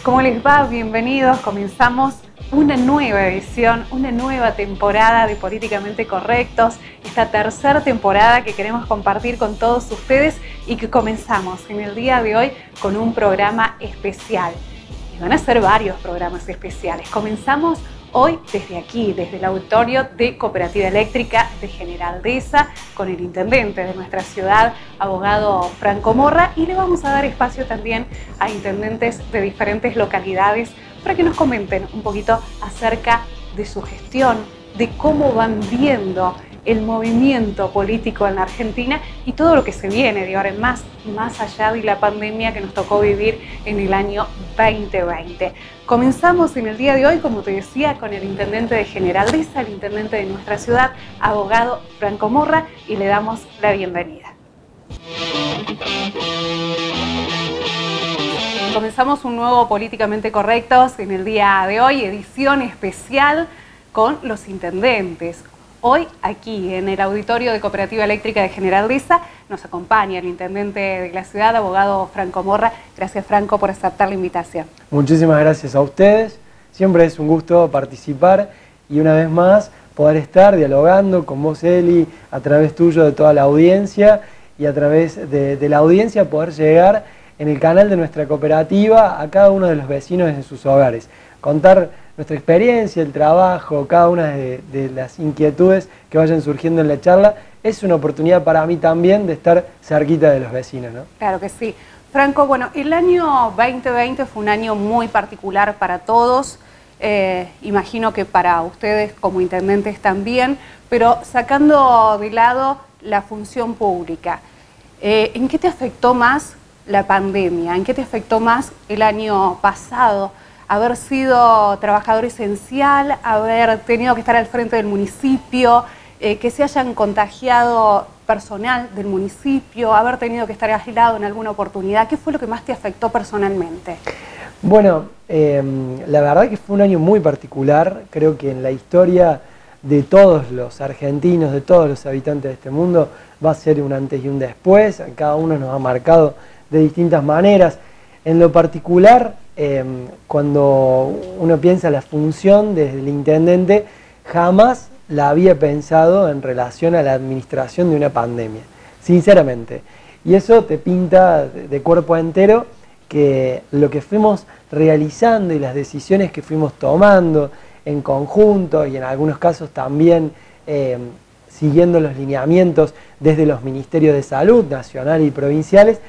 ¿Cómo les va? Bienvenidos. Comenzamos una nueva edición, una nueva temporada de Políticamente Correctos. Esta tercera temporada que queremos compartir con todos ustedes y que comenzamos en el día de hoy con un programa especial. Y van a ser varios programas especiales. Comenzamos hoy desde aquí, desde el auditorio de Cooperativa Eléctrica de General Deza, con el intendente de nuestra ciudad, abogado Franco Morra, y le vamos a dar espacio también a intendentes de diferentes localidades para que nos comenten un poquito acerca de su gestión, de cómo van viendo el movimiento político en la Argentina y todo lo que se viene de ahora en más allá de la pandemia que nos tocó vivir en el año 2020. Comenzamos en el día de hoy, como te decía, con el intendente de General Deza, el intendente de nuestra ciudad, abogado Franco Morra, y le damos la bienvenida. Comenzamos un nuevo Políticamente Correctos en el día de hoy, edición especial con los intendentes. Hoy, aquí en el auditorio de Cooperativa Eléctrica de General Deza, nos acompaña el intendente de la ciudad, abogado Franco Morra. Gracias, Franco, por aceptar la invitación. Muchísimas gracias a ustedes. Siempre es un gusto participar y una vez más poder estar dialogando con vos, Eli, a través tuyo de toda la audiencia y a través de la audiencia poder llegar en el canal de nuestra cooperativa a cada uno de los vecinos en sus hogares. Contar nuestra experiencia, el trabajo, cada una de las inquietudes que vayan surgiendo en la charla, es una oportunidad para mí también de estar cerquita de los vecinos, ¿no? Claro que sí. Franco, bueno, el año 2020 fue un año muy particular para todos, imagino que para ustedes como intendentes también, pero sacando de lado la función pública, ¿en qué te afectó más la pandemia? ¿En qué te afectó más el año pasado? Haber sido trabajador esencial, haber tenido que estar al frente del municipio, que se hayan contagiado personal del municipio, haber tenido que estar aislado en alguna oportunidad. ¿Qué fue lo que más te afectó personalmente? Bueno, la verdad que fue un año muy particular. Creo que en la historia de todos los argentinos, de todos los habitantes de este mundo, va a ser un antes y un después. Cada uno nos ha marcado de distintas maneras. En lo particular, cuando uno piensa la función del intendente, jamás la había pensado en relación a la administración de una pandemia, sinceramente. Y eso te pinta de cuerpo entero que lo que fuimos realizando y las decisiones que fuimos tomando en conjunto y en algunos casos también siguiendo los lineamientos desde los ministerios de salud nacional y provinciales,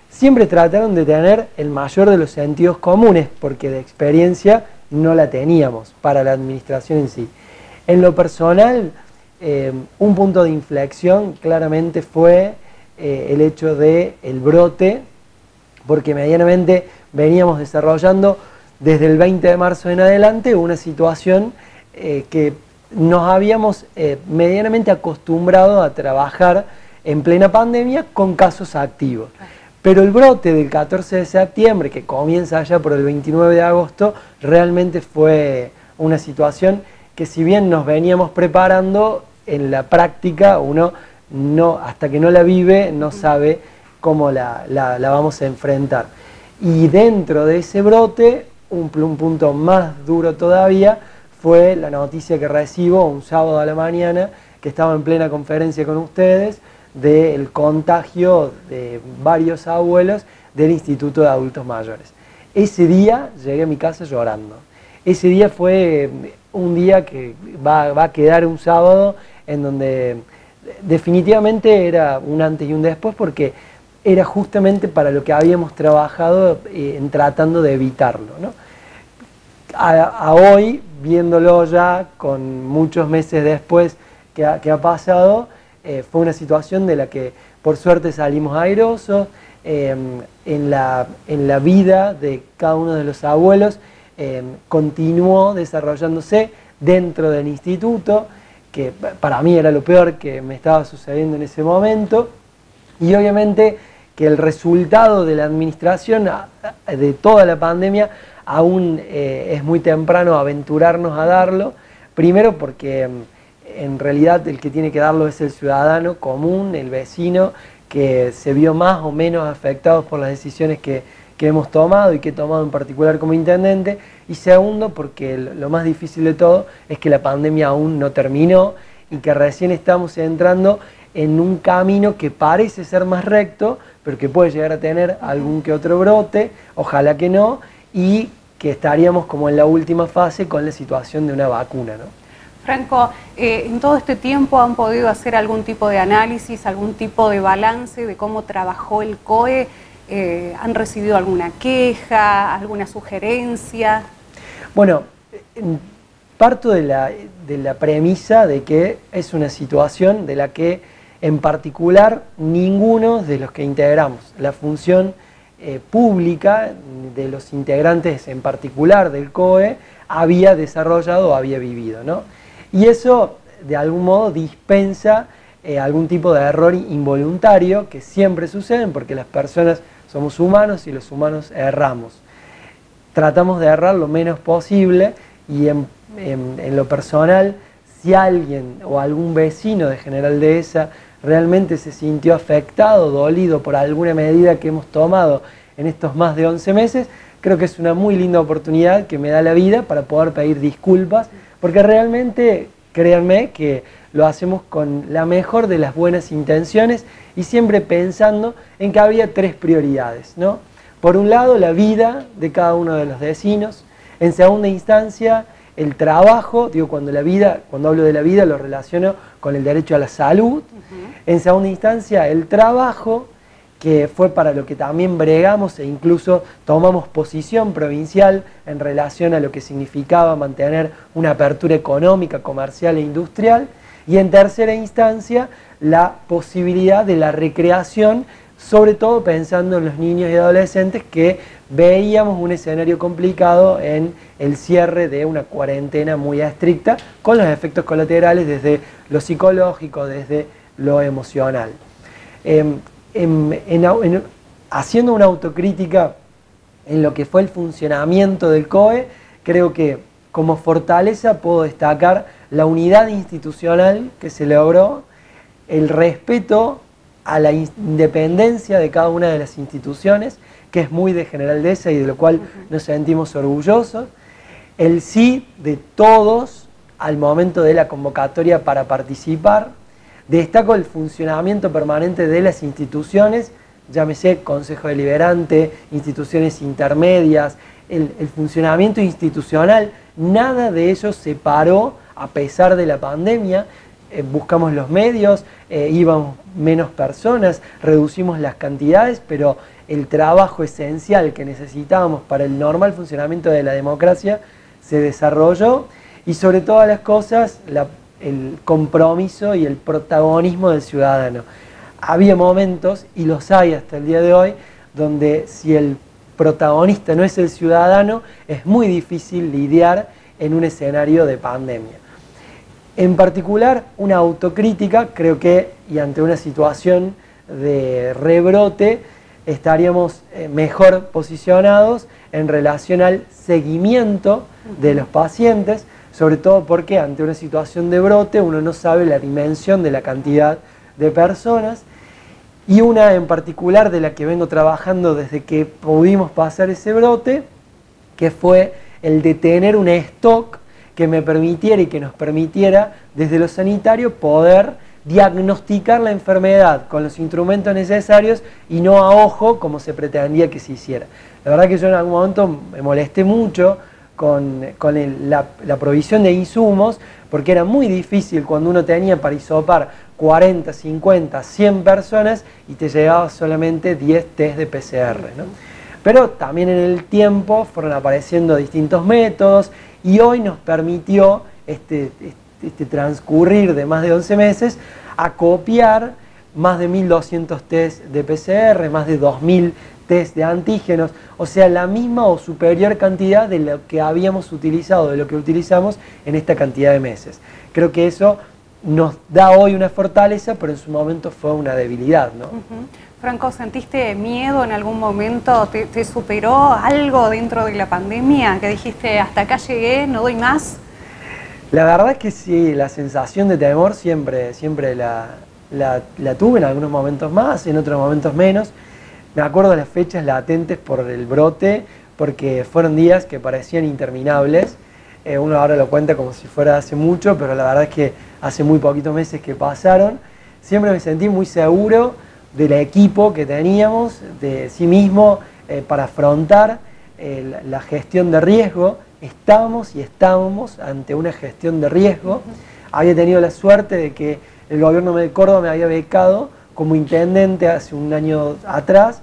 siempre trataron de tener el mayor de los sentidos comunes, porque de experiencia no la teníamos para la administración en sí. En lo personal, un punto de inflexión claramente fue el hecho del brote, porque medianamente veníamos desarrollando desde el 20 de marzo en adelante una situación que nos habíamos medianamente acostumbrado a trabajar en plena pandemia con casos activos. Pero el brote del 14 de septiembre, que comienza allá por el 29 de agosto, realmente fue una situación que si bien nos veníamos preparando, en la práctica uno no, hasta que no la vive no sabe cómo la vamos a enfrentar. Y dentro de ese brote, un punto más duro todavía, fue la noticia que recibo un sábado a la mañana, que estaba en plena conferencia con ustedes, del contagio de varios abuelos del Instituto de Adultos Mayores. Ese día llegué a mi casa llorando. Ese día fue un día que va a quedar un sábado en donde definitivamente era un antes y un después, porque era justamente para lo que habíamos trabajado en tratando de evitarlo, ¿no? A hoy, viéndolo ya con muchos meses después que ha pasado, fue una situación de la que por suerte salimos airosos. En la vida de cada uno de los abuelos continuó desarrollándose dentro del instituto, que para mí era lo peor que me estaba sucediendo en ese momento, y obviamente que el resultado de la administración de toda la pandemia aún es muy temprano aventurarnos a darlo, primero porque en realidad el que tiene que darlo es el ciudadano común, el vecino, que se vio más o menos afectado por las decisiones que que hemos tomado y que he tomado en particular como intendente, y segundo, porque lo más difícil de todo es que la pandemia aún no terminó y que recién estamos entrando en un camino que parece ser más recto, pero que puede llegar a tener algún que otro brote, ojalá que no, y que estaríamos como en la última fase con la situación de una vacuna, ¿no? Franco, en todo este tiempo han podido hacer algún tipo de análisis, algún tipo de balance de cómo trabajó el COE. ¿Han recibido alguna queja, alguna sugerencia? Bueno, parto de la premisa de que es una situación de la que en particular ninguno de los que integramos la función pública, de los integrantes en particular del COE, había desarrollado o había vivido, ¿no? Y eso de algún modo dispensa algún tipo de error involuntario que siempre suceden porque las personas somos humanos y los humanos erramos. Tratamos de errar lo menos posible y en lo personal, si alguien o algún vecino de General Dehesa realmente se sintió afectado, dolido por alguna medida que hemos tomado en estos más de 11 meses, creo que es una muy linda oportunidad que me da la vida para poder pedir disculpas, porque realmente, créanme, que lo hacemos con la mejor de las buenas intenciones y siempre pensando en que había tres prioridades, ¿no? Por un lado, la vida de cada uno de los vecinos. En segunda instancia, el trabajo. Digo, cuando hablo de la vida lo relaciono con el derecho a la salud. En segunda instancia, el trabajo, que fue para lo que también bregamos e incluso tomamos posición provincial en relación a lo que significaba mantener una apertura económica, comercial e industrial. Y en tercera instancia, la posibilidad de la recreación, sobre todo pensando en los niños y adolescentes que veíamos un escenario complicado en el cierre de una cuarentena muy estricta, con los efectos colaterales desde lo psicológico, desde lo emocional. Haciendo una autocrítica en lo que fue el funcionamiento del COE, creo que como fortaleza puedo destacar la unidad institucional que se logró, el respeto a la independencia de cada una de las instituciones, que es muy de General Dehesa y de lo cual nos sentimos orgullosos, el sí de todos al momento de la convocatoria para participar. Destaco el funcionamiento permanente de las instituciones, llámese Consejo Deliberante, instituciones intermedias, el funcionamiento institucional, nada de ello se paró a pesar de la pandemia. Buscamos los medios, íbamos menos personas, reducimos las cantidades, pero el trabajo esencial que necesitábamos para el normal funcionamiento de la democracia se desarrolló y sobre todas las cosas el compromiso y el protagonismo del ciudadano. Había momentos, y los hay hasta el día de hoy, donde si el protagonista no es el ciudadano, es muy difícil lidiar en un escenario de pandemia. En particular, una autocrítica, creo que, y ante una situación de rebrote, estaríamos mejor posicionados en relación al seguimiento de los pacientes, sobre todo porque ante una situación de brote uno no sabe la dimensión de la cantidad de personas, y una en particular de la que vengo trabajando desde que pudimos pasar ese brote, que fue el de tener un stock que me permitiera y que nos permitiera desde lo sanitario poder diagnosticar la enfermedad con los instrumentos necesarios y no a ojo como se pretendía que se hiciera. La verdad que yo en algún momento me molesté mucho con la provisión de insumos, porque era muy difícil cuando uno tenía para hisopar 40, 50, 100 personas y te llegaba solamente 10 test de PCR, ¿no? Pero también en el tiempo fueron apareciendo distintos métodos y hoy nos permitió este transcurrir de más de 11 meses acopiar más de 1.200 test de PCR, más de 2.000 test de antígenos, o sea, la misma o superior cantidad de lo que habíamos utilizado, de lo que utilizamos en esta cantidad de meses. Creo que eso nos da hoy una fortaleza, pero en su momento fue una debilidad, ¿no? Franco, ¿sentiste miedo en algún momento? ¿Te superó algo dentro de la pandemia? Que dijiste, hasta acá llegué, no doy más. La verdad es que sí, la sensación de temor siempre la tuve, en algunos momentos más, en otros momentos menos. me acuerdo de las fechas latentes por el brote, porque fueron días que parecían interminables. Uno ahora lo cuenta como si fuera hace mucho, pero la verdad es que hace muy poquitos meses que pasaron. Siempre me sentí muy seguro del equipo que teníamos, de sí mismo, para afrontar la gestión de riesgo. Estábamos y estábamos ante una gestión de riesgo. Había tenido la suerte de que el gobierno de Córdoba me había becado como intendente hace un año atrás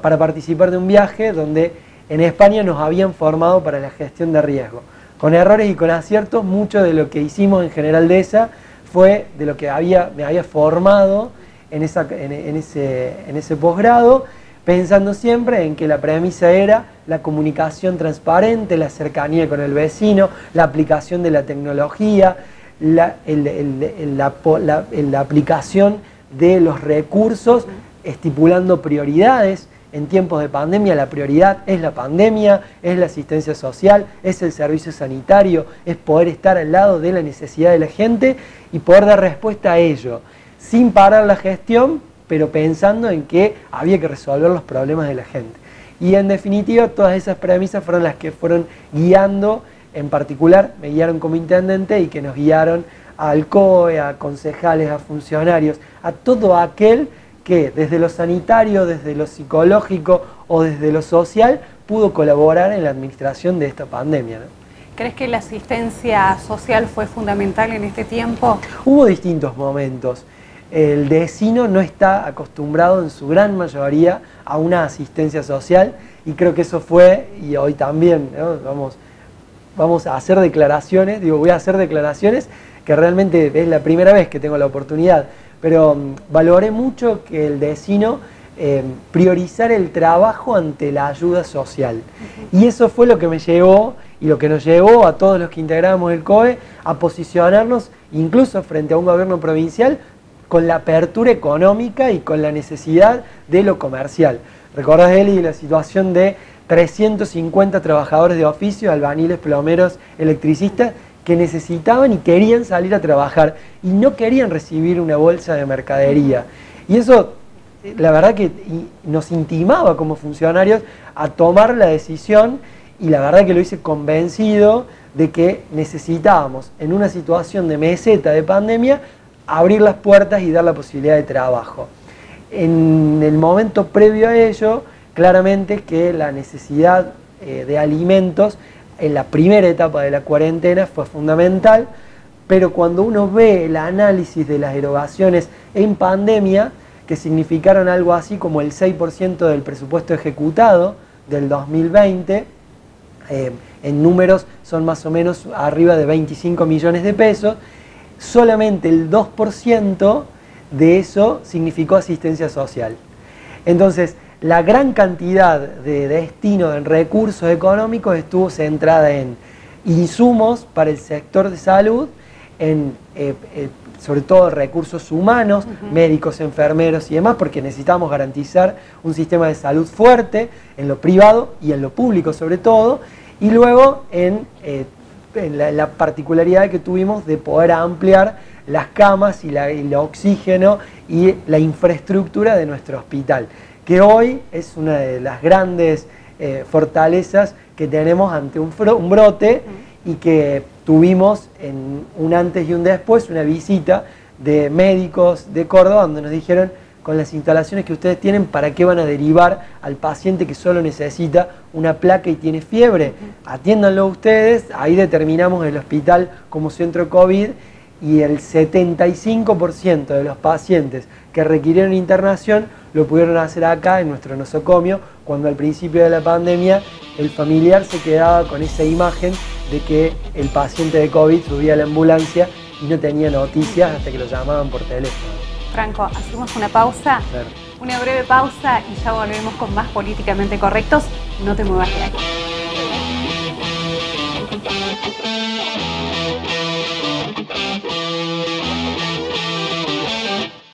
para participar de un viaje donde en España nos habían formado para la gestión de riesgo. Con errores y con aciertos, mucho de lo que hicimos en General Dehesa fue de lo que me había formado en ese posgrado, pensando siempre en que la premisa era la comunicación transparente, la cercanía con el vecino, la aplicación de la tecnología, la aplicación de los recursos, estipulando prioridades. En tiempos de pandemia la prioridad es la pandemia, es la asistencia social, es el servicio sanitario, es poder estar al lado de la necesidad de la gente y poder dar respuesta a ello, sin parar la gestión, pero pensando en que había que resolver los problemas de la gente. Y en definitiva todas esas premisas fueron las que fueron guiando, en particular me guiaron como intendente y que nos guiaron al COE, a concejales, a funcionarios, a todo aquel que desde lo sanitario, desde lo psicológico o desde lo social pudo colaborar en la administración de esta pandemia, ¿no? ¿Crees que la asistencia social fue fundamental en este tiempo? Hubo distintos momentos. El dehesino no está acostumbrado en su gran mayoría a una asistencia social y creo que eso fue, y hoy también, ¿no? Vamos a hacer declaraciones, voy a hacer declaraciones que realmente es la primera vez que tengo la oportunidad, pero valoré mucho que el dehesino priorizara el trabajo ante la ayuda social. Y eso fue lo que me llevó y lo que nos llevó a todos los que integramos el COE a posicionarnos incluso frente a un gobierno provincial con la apertura económica y con la necesidad de lo comercial. ¿Recordás, Eli, la situación de 350 trabajadores de oficio, albañiles, plomeros, electricistas, que necesitaban y querían salir a trabajar y no querían recibir una bolsa de mercadería? Y eso, la verdad que nos intimaba como funcionarios a tomar la decisión, y la verdad que lo hice convencido de que necesitábamos, en una situación de meseta de pandemia, abrir las puertas y dar la posibilidad de trabajo. En el momento previo a ello, claramente que la necesidad de alimentos en la primera etapa de la cuarentena fue fundamental, pero cuando uno ve el análisis de las erogaciones en pandemia, que significaron algo así como el 6% del presupuesto ejecutado del 2020, en números son más o menos arriba de 25 millones de pesos, solamente el 2% de eso significó asistencia social. Entonces, la gran cantidad de destino en recursos económicos estuvo centrada en insumos para el sector de salud, en sobre todo recursos humanos, médicos, enfermeros y demás, porque necesitamos garantizar un sistema de salud fuerte en lo privado y en lo público sobre todo, y luego en la particularidad que tuvimos de poder ampliar las camas y el oxígeno y la infraestructura de nuestro hospital, que hoy es una de las grandes fortalezas que tenemos ante un brote, y que tuvimos en un antes y un después una visita de médicos de Córdoba donde nos dijeron: con las instalaciones que ustedes tienen, ¿para qué van a derivar al paciente que solo necesita una placa y tiene fiebre? Atiéndanlo ustedes. Ahí determinamos el hospital como centro COVID, y el 75% de los pacientes que requirieron internación lo pudieron hacer acá en nuestro nosocomio, cuando al principio de la pandemia el familiar se quedaba con esa imagen de que el paciente de COVID subía a la ambulancia y no tenía noticias hasta que lo llamaban por teléfono. Franco, hacemos una pausa, Claro. Una breve pausa y ya volvemos con más Políticamente Correctos. No te muevas de aquí.